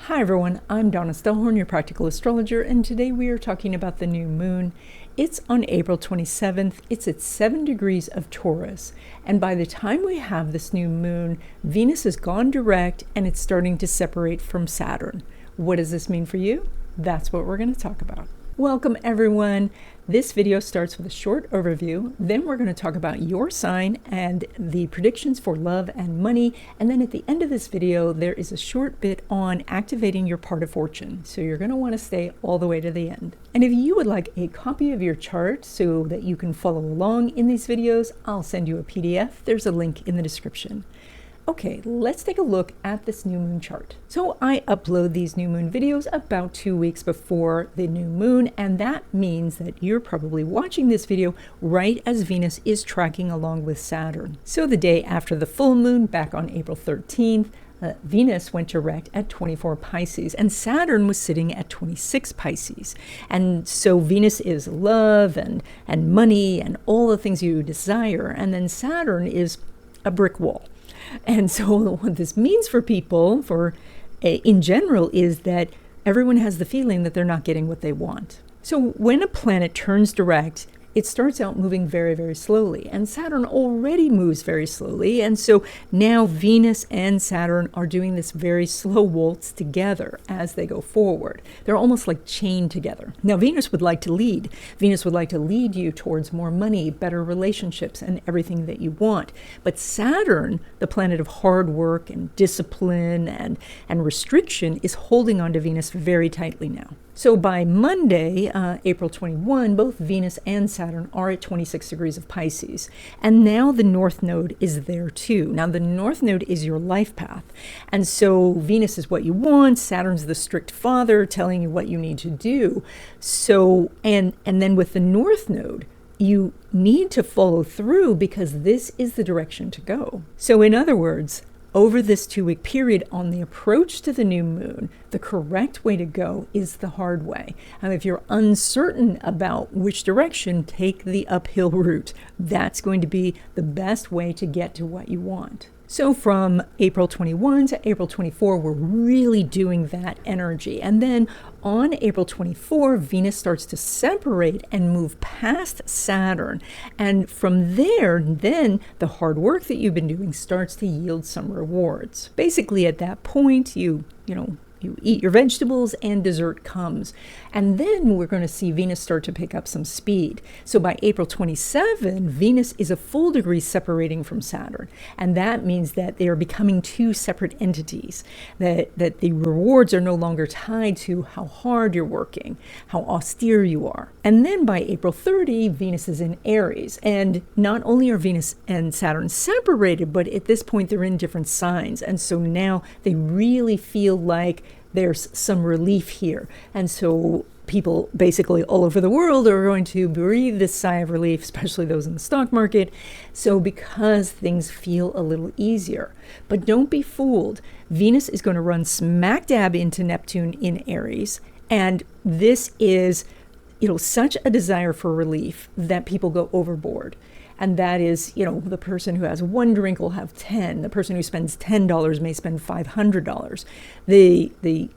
Hi everyone, I'm Donna Stellhorn, your practical astrologer, and today we are talking about the new moon. It's on April 27th. It's at 7 degrees of Taurus, and by the time we have this new moon, Venus has gone direct and it's starting to separate from Saturn. What does this mean for you? That's what we're going to talk about. Welcome everyone. This video starts with a short overview, then we're going to talk about your sign and the predictions for love and money, and then at the end of this video there is a short bit on activating your part of fortune, so you're going to want to stay all the way to the end. And if you would like a copy of your chart so that you can follow along in these videos, I'll send you a PDF. There's a link in the description. Okay, let's take a look at this new moon chart. So I upload these new moon videos about 2 weeks before the new moon, and that means that you're probably watching this video right as Venus is tracking along with Saturn. So the day after the full moon, back on April 13th, Venus went direct at 24 Pisces and Saturn was sitting at 26 Pisces. And so Venus is love and money and all the things you desire, and then Saturn is a brick wall. And so what this means for people, in general, is that everyone has the feeling that they're not getting what they want. So when a planet turns direct, it starts out moving very, very slowly, and Saturn already moves very slowly, and so now Venus and Saturn are doing this very slow waltz together as they go forward. They're almost like chained together. Now Venus would like to lead. Venus would like to lead you towards more money, better relationships, and everything that you want. But Saturn, the planet of hard work and discipline and restriction, is holding on to Venus very tightly now. So by Monday, April 21, both Venus and Saturn are at 26 degrees of Pisces. And now the North Node is there too. Now the North Node is your life path. And so Venus is what you want. Saturn's the strict father telling you what you need to do. So, and then with the North Node, you need to follow through because this is the direction to go. So in other words, over this 2-week period on the approach to the new moon, the correct way to go is the hard way. And if you're uncertain about which direction, take the uphill route. That's going to be the best way to get to what you want. So from April 21 to April 24, we're really doing that energy. And then on April 24, Venus starts to separate and move past Saturn. And from there, then the hard work that you've been doing starts to yield some rewards. Basically, at that point, you eat your vegetables and dessert comes. And then we're going to see Venus start to pick up some speed. So by April 27, Venus is a full degree separating from Saturn. And that means that they are becoming two separate entities, that the rewards are no longer tied to how hard you're working, how austere you are. And then by April 30, Venus is in Aries. And not only are Venus and Saturn separated, but at this point they're in different signs. And so now they really feel like there's some relief here. And so people basically all over the world are going to breathe this sigh of relief, especially those in the stock market. So because things feel a little easier. But don't be fooled. Venus is going to run smack dab into Neptune in Aries. And this is, such a desire for relief that people go overboard. And that is, the person who has one drink will have 10. The person who spends $10 may spend $500. The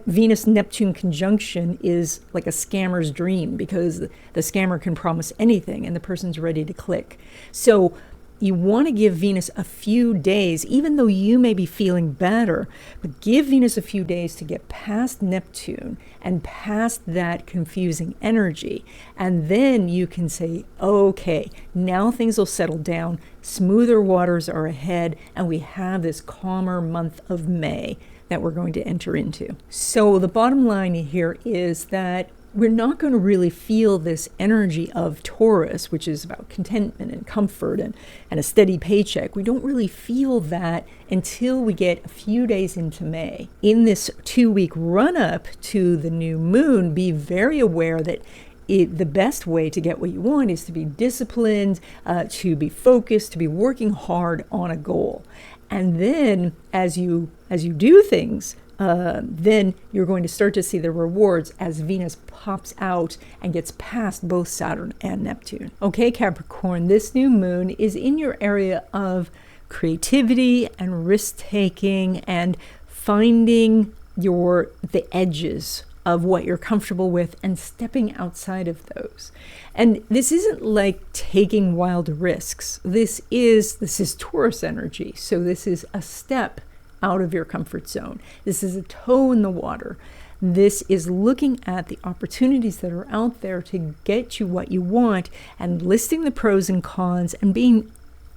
Venus-Neptune conjunction is like a scammer's dream because the scammer can promise anything and the person's ready to click. So you want to give Venus a few days, even though you may be feeling better, but give Venus a few days to get past Neptune and past that confusing energy. And then you can say, okay, now things will settle down, smoother waters are ahead, and we have this calmer month of May that we're going to enter into. So the bottom line here is that we're not going to really feel this energy of Taurus, which is about contentment and comfort and a steady paycheck. We don't really feel that until we get a few days into May. In this 2-week run-up to the new moon, be very aware that the best way to get what you want is to be disciplined, to be focused, to be working hard on a goal. And then as you do things, then you're going to start to see the rewards as Venus pops out and gets past both Saturn and Neptune. Okay, Capricorn, this new moon is in your area of creativity and risk-taking and finding the edges of what you're comfortable with and stepping outside of those. And this isn't like taking wild risks. This is Taurus energy. So this is a step out of your comfort zone. This is a toe in the water. This is looking at the opportunities that are out there to get you what you want and listing the pros and cons and being,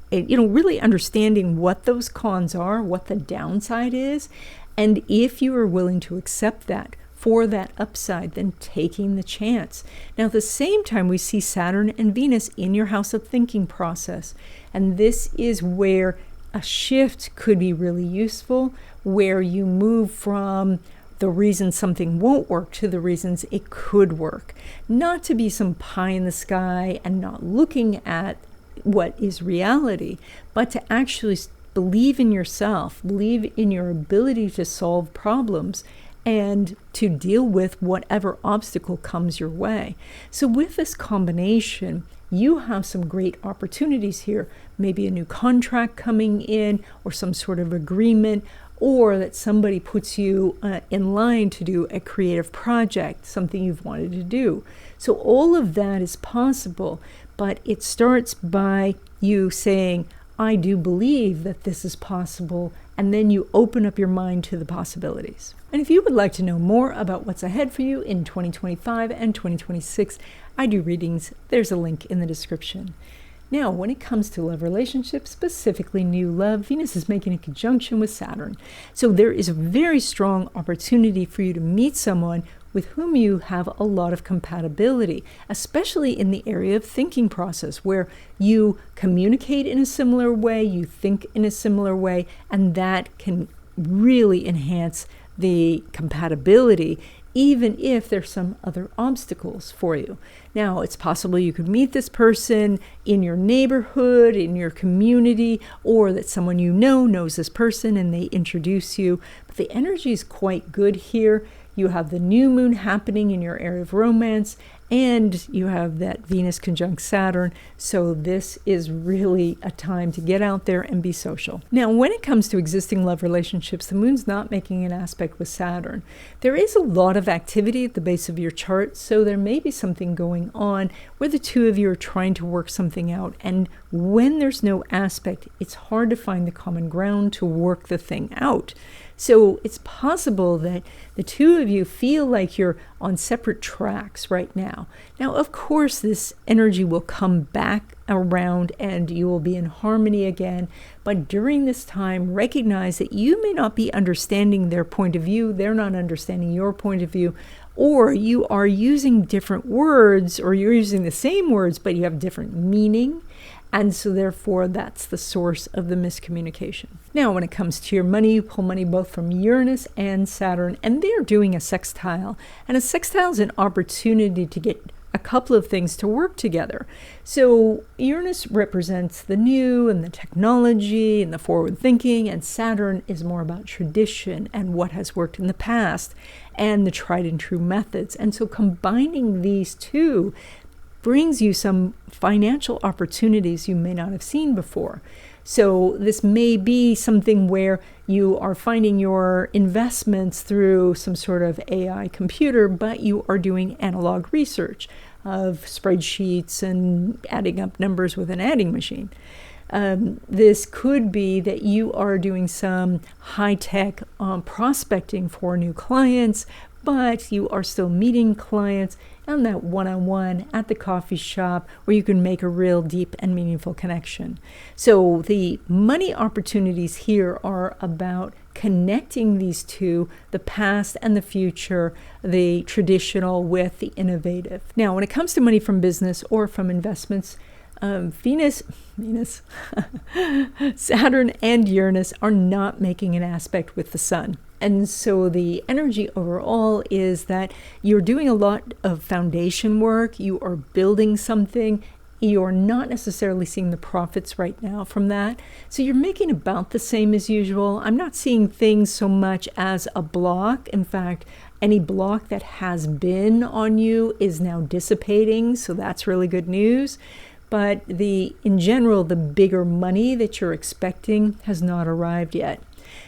really understanding what those cons are, what the downside is. And if you are willing to accept that for that upside, then taking the chance. Now, at the same time, we see Saturn and Venus in your house of thinking process. And this is where a shift could be really useful, where you move from the reason something won't work to the reasons it could work. Not to be some pie in the sky and not looking at what is reality, but to actually believe in yourself, believe in your ability to solve problems and to deal with whatever obstacle comes your way. So with this combination, you have some great opportunities here. Maybe a new contract coming in or some sort of agreement, or that somebody puts you in line to do a creative project, something you've wanted to do. So all of that is possible, but it starts by you saying, I do believe that this is possible, and then you open up your mind to the possibilities. And if you would like to know more about what's ahead for you in 2025 and 2026, I do readings. There's a link in the description. Now, when it comes to love relationships, specifically new love, Venus is making a conjunction with Saturn. So there is a very strong opportunity for you to meet someone with whom you have a lot of compatibility, especially in the area of thinking process, where you communicate in a similar way, you think in a similar way, and that can really enhance the compatibility, even if there's some other obstacles for you. Now, it's possible you could meet this person in your neighborhood, in your community, or that someone you know knows this person and they introduce you. But the energy is quite good here. You have the new moon happening in your area of romance, and you have that Venus conjunct Saturn. So this is really a time to get out there and be social. Now, when it comes to existing love relationships, the moon's not making an aspect with Saturn. There is a lot of activity at the base of your chart, so there may be something going on where the two of you are trying to work something out. And when there's no aspect, it's hard to find the common ground to work the thing out. So it's possible that the two of you feel like you're on separate tracks right now. Now, of course, this energy will come back around and you will be in harmony again. But during this time, recognize that you may not be understanding their point of view. They're not understanding your point of view. Or you are using different words, or you're using the same words, but you have different meaning. And so therefore, that's the source of the miscommunication. Now, when it comes to your money, you pull money both from Uranus and Saturn, and they're doing a sextile. And a sextile is an opportunity to get a couple of things to work together. So Uranus represents the new and the technology and the forward thinking, and Saturn is more about tradition and what has worked in the past and the tried and true methods. And so combining these two brings you some financial opportunities you may not have seen before. So this may be something where you are finding your investments through some sort of AI computer, but you are doing analog research of spreadsheets and adding up numbers with an adding machine. This could be that you are doing some high-tech prospecting for new clients, but you are still meeting clients and that one-on-one at the coffee shop where you can make a real deep and meaningful connection. So the money opportunities here are about connecting these two, the past and the future, the traditional with the innovative. Now, when it comes to money from business or from investments, Venus, Saturn and Uranus are not making an aspect with the sun. And so the energy overall is that you're doing a lot of foundation work, you are building something, you're not necessarily seeing the profits right now from that. So you're making about the same as usual. I'm not seeing things so much as a block. In fact, any block that has been on you is now dissipating, so that's really good news. But in general, the bigger money that you're expecting has not arrived yet.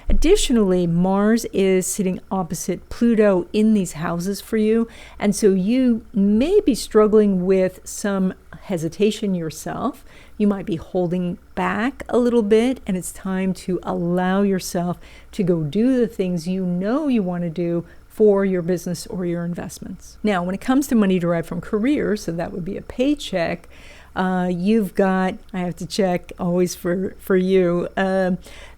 Additionally, Mars is sitting opposite Pluto in these houses for you, and so you may be struggling with some hesitation yourself. You might be holding back a little bit, and it's time to allow yourself to go do the things you know you want to do for your business or your investments. Now, when it comes to money derived from career, so that would be a paycheck, you've got, I have to check always for you,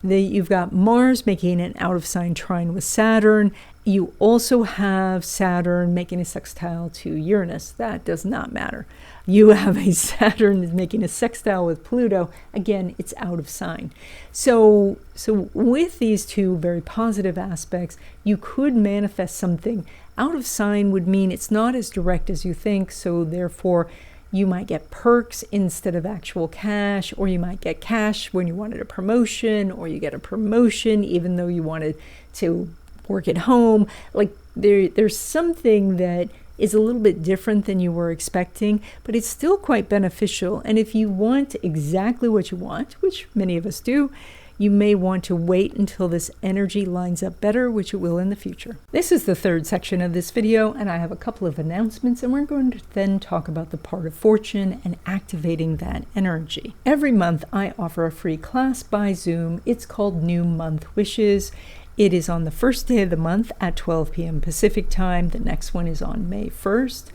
you've got Mars making an out of sign trine with Saturn. You also have Saturn making a sextile to Uranus. That does not matter. You have a Saturn making a sextile with Pluto. Again, it's out of sign. So with these two very positive aspects, you could manifest something. Out of sign would mean it's not as direct as you think, so therefore you might get perks instead of actual cash, or you might get cash when you wanted a promotion, or you get a promotion even though you wanted to work at home. Like there's something that is a little bit different than you were expecting, but it's still quite beneficial. And if you want exactly what you want, which many of us do, you may want to wait until this energy lines up better, which it will in the future. This is the third section of this video, and I have a couple of announcements, and we're going to then talk about the part of fortune and activating that energy. Every month, I offer a free class by Zoom. It's called New Month Wishes. It is on the first day of the month at 12 p.m. Pacific time. The next one is on May 1st.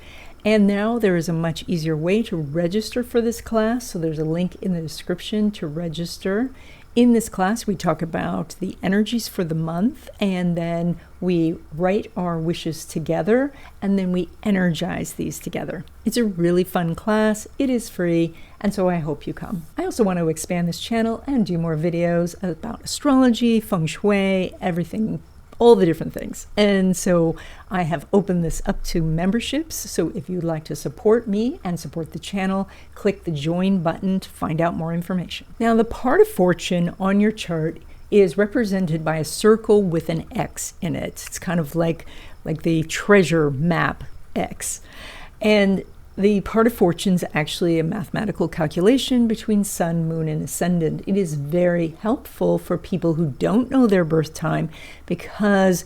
And now there is a much easier way to register for this class. So there's a link in the description to register. In this class, we talk about the energies for the month, and then we write our wishes together, and then we energize these together. It's a really fun class. It is free, and so I hope you come. I also want to expand this channel and do more videos about astrology, feng shui, everything, all the different things. And so I have opened this up to memberships. So if you'd like to support me and support the channel, click the join button to find out more information. Now, the part of fortune on your chart is represented by a circle with an X in it. It's kind of like the treasure map X. And the part of fortune is actually a mathematical calculation between sun, moon, and ascendant. It is very helpful for people who don't know their birth time because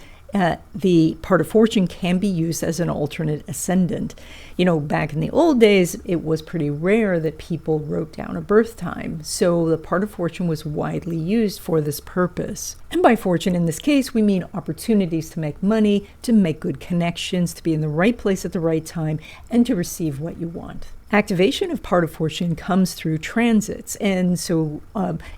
the part of fortune can be used as an alternate ascendant. You know, back in the old days, it was pretty rare that people wrote down a birth time. So the part of fortune was widely used for this purpose. And by fortune in this case, we mean opportunities to make money, to make good connections, to be in the right place at the right time, and to receive what you want. Activation of part of fortune comes through transits, and so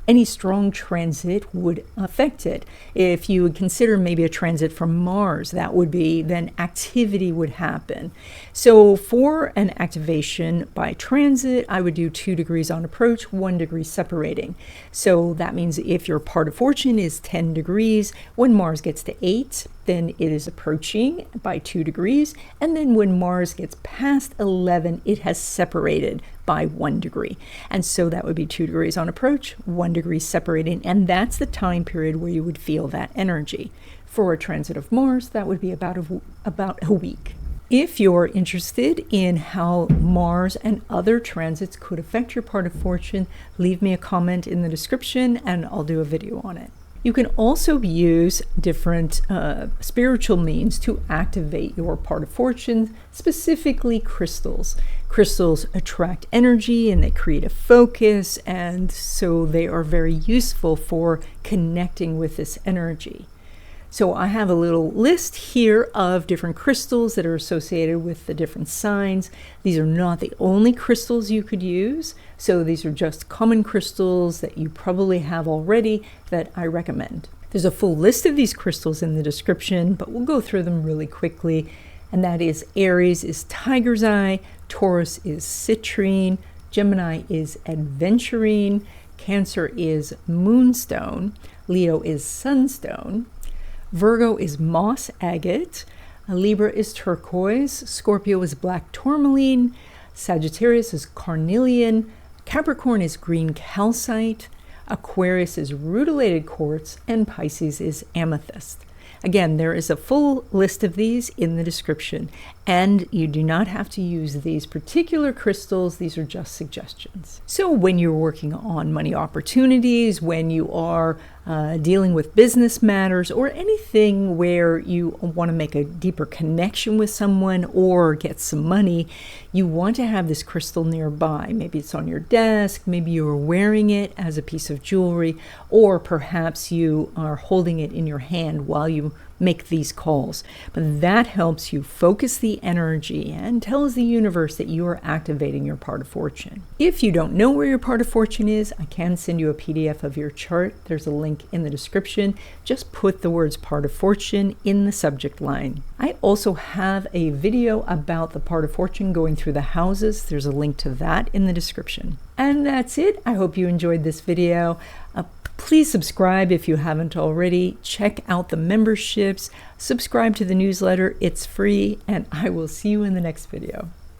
any strong transit would affect it. If you would consider maybe a transit from Mars, that would be, then activity would happen. So for an activation by transit, I would do 2 degrees on approach, 1 degree separating. So that means if your part of fortune is 10 degrees, when Mars gets to 8, then it is approaching by 2 degrees. And then when Mars gets past 11, it has separated by 1 degree. And so that would be 2 degrees on approach, 1 degree separating. And that's the time period where you would feel that energy. For a transit of Mars, that would be about a week. If you're interested in how Mars and other transits could affect your part of fortune, leave me a comment in the description and I'll do a video on it. You can also use different spiritual means to activate your part of fortune, specifically crystals. Crystals attract energy and they create a focus, and so they are very useful for connecting with this energy. So I have a little list here of different crystals that are associated with the different signs. These are not the only crystals you could use. So these are just common crystals that you probably have already that I recommend. There's a full list of these crystals in the description, but we'll go through them really quickly. And that is Aries is tiger's eye, Taurus is citrine, Gemini is adventurine, Cancer is moonstone, Leo is sunstone, Virgo is moss agate, Libra is turquoise, Scorpio is black tourmaline, Sagittarius is carnelian, Capricorn is green calcite, Aquarius is rutilated quartz, and Pisces is amethyst. Again, there is a full list of these in the description, and you do not have to use these particular crystals. These are just suggestions. So when you're working on money opportunities, when you are dealing with business matters, or anything where you want to make a deeper connection with someone or get some money, you want to have this crystal nearby. Maybe it's on your desk, maybe you are wearing it as a piece of jewelry, or perhaps you are holding it in your hand while you make these calls. But that helps you focus the energy and tells the universe that you are activating your part of fortune. If you don't know where your part of fortune is, I can send you a PDF of your chart. There's a link in the description. Just put the words part of fortune in the subject line. I also have a video about the part of fortune going through the houses. There's a link to that in the description. And that's it. I hope you enjoyed this video. Please subscribe if you haven't already. Check out the memberships. Subscribe to the newsletter. It's free, and I will see you in the next video.